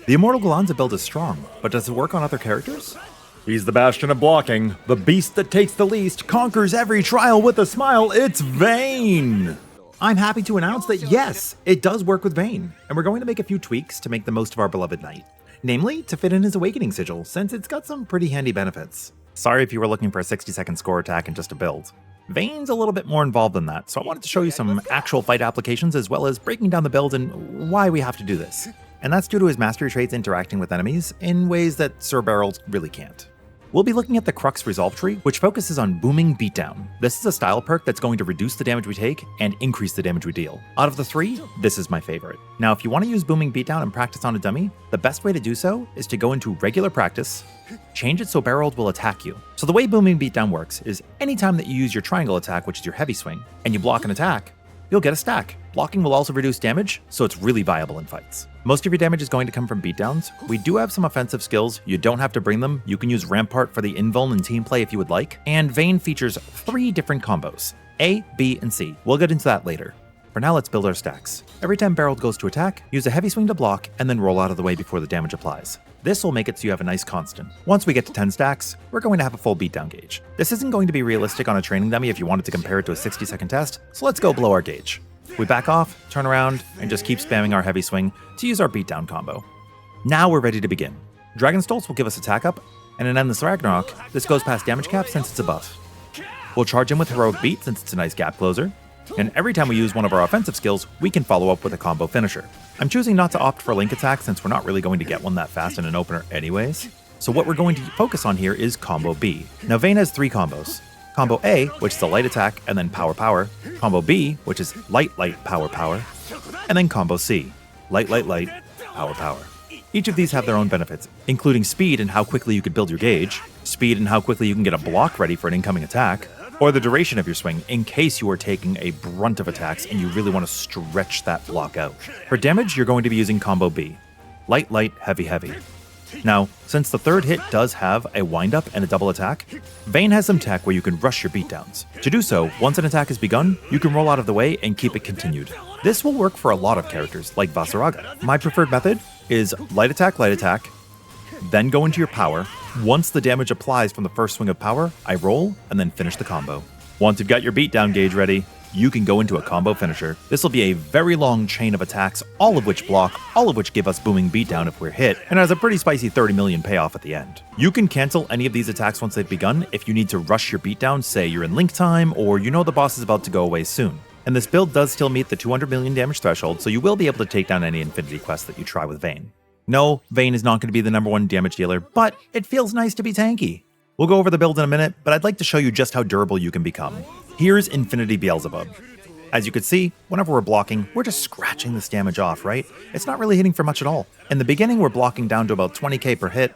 The Immortal GALLANZA build is strong, but does it work on other characters? He's the Bastion of blocking, the beast that takes the least, conquers every trial with a smile, it's Vane! I'm happy to announce that yes, it does work with Vane, and we're going to make a few tweaks to make the most of our beloved knight. Namely, to fit in his Awakening Sigil, since it's got some pretty handy benefits. Sorry if you were looking for a 60-second score attack and just a build. Vane's a little bit more involved than that, so I wanted to show you some actual fight applications as well as breaking down the build and why we have to do this. And that's due to his mastery traits interacting with enemies in ways that Sir Barrels really can't. We'll be looking at the Crux Resolve tree, which focuses on booming beatdown. This is a style perk that's going to reduce the damage we take and increase the damage we deal. Out of the three, this is my favorite. Now, if you want to use booming beatdown and practice on a dummy, the best way to do so is to go into regular practice, change it so Barreled will attack you. So the way booming beatdown works is anytime that you use your triangle attack, which is your heavy swing, and you block an attack, you'll get a stack. Blocking will also reduce damage, so it's really viable in fights. Most of your damage is going to come from beatdowns. We do have some offensive skills. You don't have to bring them. You can use Rampart for the invuln and team play if you would like. And Vane features 3 different combos, A, B, and C. We'll get into that later. For now, let's build our stacks. Every time Barreled goes to attack, use a heavy swing to block, and then roll out of the way before the damage applies. This will make it so you have a nice constant. Once we get to 10 stacks, we're going to have a full beatdown gauge. This isn't going to be realistic on a training dummy if you wanted to compare it to a 60-second test, so let's go below our gauge. We back off, turn around, and just keep spamming our heavy swing to use our beatdown combo. Now we're ready to begin. Dragon Stolz will give us attack up, and in Endless Ragnarok, this goes past damage cap since it's a buff. We'll charge in with Heroic Beat since it's a nice gap closer, and every time we use one of our offensive skills, we can follow up with a combo finisher. I'm choosing not to opt for Link attack since we're not really going to get one that fast in an opener anyways, so what we're going to focus on here is Combo B. Now Vane has 3 combos. Combo A, which is a light attack and then power power. Combo B, which is light power power. And then Combo C, light power power. Each of these have their own benefits, including speed and how quickly you could build your gauge, speed and how quickly you can get a block ready for an incoming attack, or the duration of your swing in case you are taking a brunt of attacks and you really want to stretch that block out. For damage, you're going to be using Combo B, light, heavy. Now, since the third hit does have a wind-up and a double attack, Vane has some tech where you can rush your beatdowns. To do so, once an attack has begun, you can roll out of the way and keep it continued. This will work for a lot of characters, like Vasaraga. My preferred method is light attack, then go into your power. Once the damage applies from the first swing of power, I roll, and then finish the combo. Once you've got your beatdown gauge ready, you can go into a combo finisher. This will be a very long chain of attacks, all of which block, all of which give us booming beatdown if we're hit, and has a pretty spicy 30 million payoff at the end. You can cancel any of these attacks once they've begun if you need to rush your beatdown, say you're in Link time, or you know the boss is about to go away soon. And this build does still meet the 200 million damage threshold, so you will be able to take down any Infinity quest that you try with Vane. No, Vane is not going to be the #1 damage dealer, but it feels nice to be tanky. We'll go over the build in a minute, but I'd like to show you just how durable you can become. Here's Infinity Beelzebub. As you can see, whenever we're blocking, we're just scratching this damage off, right? It's not really hitting for much at all. In the beginning, we're blocking down to about 20k per hit.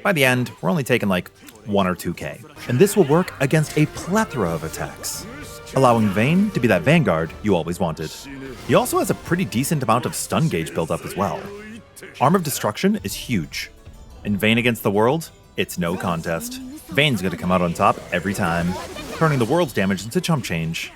By the end, we're only taking like 1 or 2k. And this will work against a plethora of attacks, allowing Vane to be that vanguard you always wanted. He also has a pretty decent amount of stun gauge built up as well. Arm of Destruction is huge. In Vane against the world, it's no contest. Vane's gonna come out on top every time, turning the world's damage into chump change.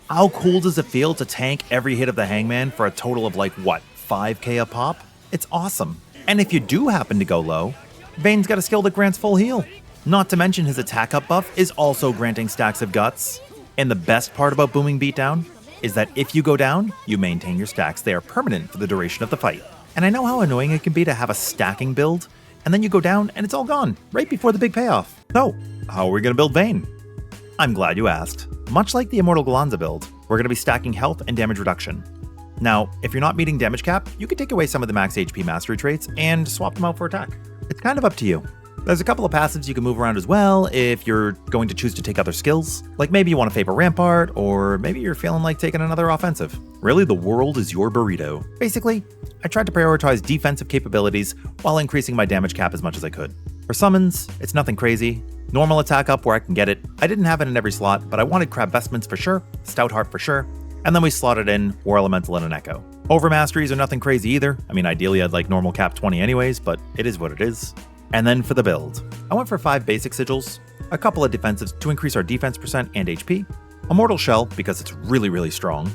How cool does it feel to tank every hit of the Hangman for a total of like, what, 5k a pop? It's awesome. And if you do happen to go low, Vane's got a skill that grants full heal. Not to mention his attack up buff is also granting stacks of guts. And the best part about booming beatdown is that if you go down, you maintain your stacks. They are permanent for the duration of the fight. And I know how annoying it can be to have a stacking build, and then you go down and it's all gone, right before the big payoff. So, how are we going to build Vane? I'm glad you asked. Much like the Immortal GALLANZA build, we're going to be stacking health and damage reduction. Now, if you're not meeting damage cap, you can take away some of the max HP mastery traits and swap them out for attack. It's kind of up to you. There's a couple of passives you can move around as well if you're going to choose to take other skills. Like maybe you want to favor Rampart, or maybe you're feeling like taking another offensive. Really, the world is your burrito. Basically, I tried to prioritize defensive capabilities while increasing my damage cap as much as I could. For summons, it's nothing crazy. Normal attack up where I can get it. I didn't have it in every slot, but I wanted Crab Vestments for sure, Stout Heart for sure, and then we slotted in War Elemental and an Echo. Over masteries are nothing crazy either. I mean, ideally I'd like normal cap 20 anyways, but it is what it is. And then for the build, I went for 5 basic sigils, a couple of defensives to increase our defense percent and HP, a Mortal Shell because it's really strong,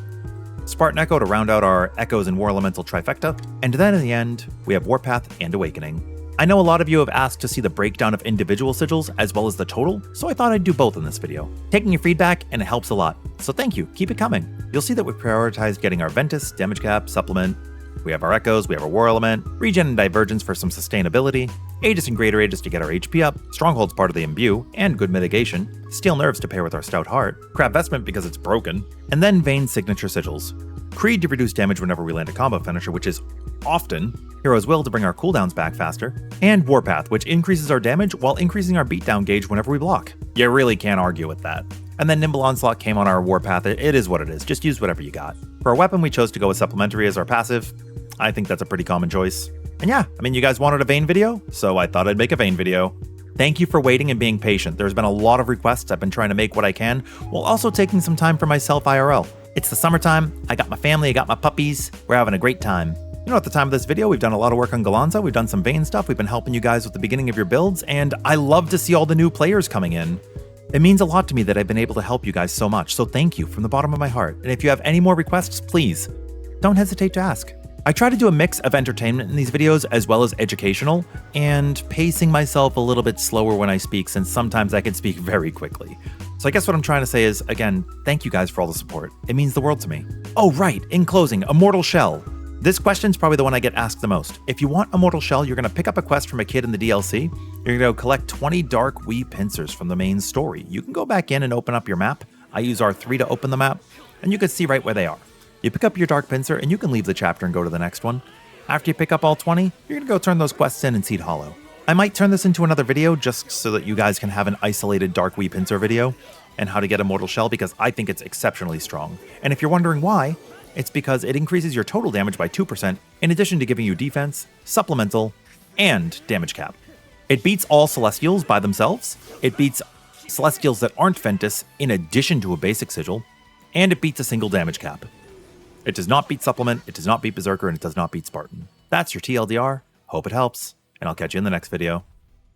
Spartan Echo to round out our Echoes and War Elemental trifecta, and then in the end, we have Warpath and Awakening. I know a lot of you have asked to see the breakdown of individual sigils as well as the total, so I thought I'd do both in this video. Taking your feedback, and it helps a lot, so thank you, keep it coming. You'll see that we've prioritized getting our Ventus, damage cap, supplement, we have our Echoes, we have our War Element, Regen and Divergence for some sustainability, Aegis and Greater Aegis to get our HP up, Stronghold's part of the Imbue, and good mitigation, Steel Nerves to pair with our Stout Heart, Crab Vestment because it's broken, and then Vane Signature Sigils. Creed to reduce damage whenever we land a combo finisher, which is often, Hero's Will to bring our cooldowns back faster, and Warpath, which increases our damage while increasing our beatdown gauge whenever we block. You really can't argue with that. And then Nimble Onslaught came on our Warpath. It is what it is, just use whatever you got. For our weapon, we chose to go with Supplementary as our passive. I think that's a pretty common choice. And yeah, I mean, you guys wanted a Vane video, so I thought I'd make a Vane video. Thank you for waiting and being patient. There's been a lot of requests. I've been trying to make what I can, while also taking some time for myself IRL. It's the summertime, I got my family, I got my puppies, we're having a great time. You know, at the time of this video, we've done a lot of work on GALLANZA, we've done some Vane stuff, we've been helping you guys with the beginning of your builds, and I love to see all the new players coming in. It means a lot to me that I've been able to help you guys so much, so thank you from the bottom of my heart. And if you have any more requests, please, don't hesitate to ask. I try to do a mix of entertainment in these videos as well as educational, and pacing myself a little bit slower when I speak since sometimes I can speak very quickly. So I guess what I'm trying to say is, again, thank you guys for all the support. It means the world to me. Oh right, in closing, Immortal Shell. This question's probably the one I get asked the most. If you want Immortal Shell, you're going to pick up a quest from a kid in the DLC. You're going to go collect 20 dark wee pincers from the main story. You can go back in and open up your map. I use R3 to open the map, and you can see right where they are. You pick up your dark pincer, and you can leave the chapter and go to the next one. After you pick up all 20, you're going to go turn those quests in Seed Hollow. I might turn this into another video just so that you guys can have an isolated dark wee pincer video and how to get Immortal Shell, because I think it's exceptionally strong. And if you're wondering why, it's because it increases your total damage by 2%, in addition to giving you defense, supplemental, and damage cap. It beats all Celestials by themselves, it beats Celestials that aren't Ventus in addition to a basic sigil, and it beats a single damage cap. It does not beat Supplement, it does not beat Berserker, and it does not beat Spartan. That's your TLDR, hope it helps, and I'll catch you in the next video.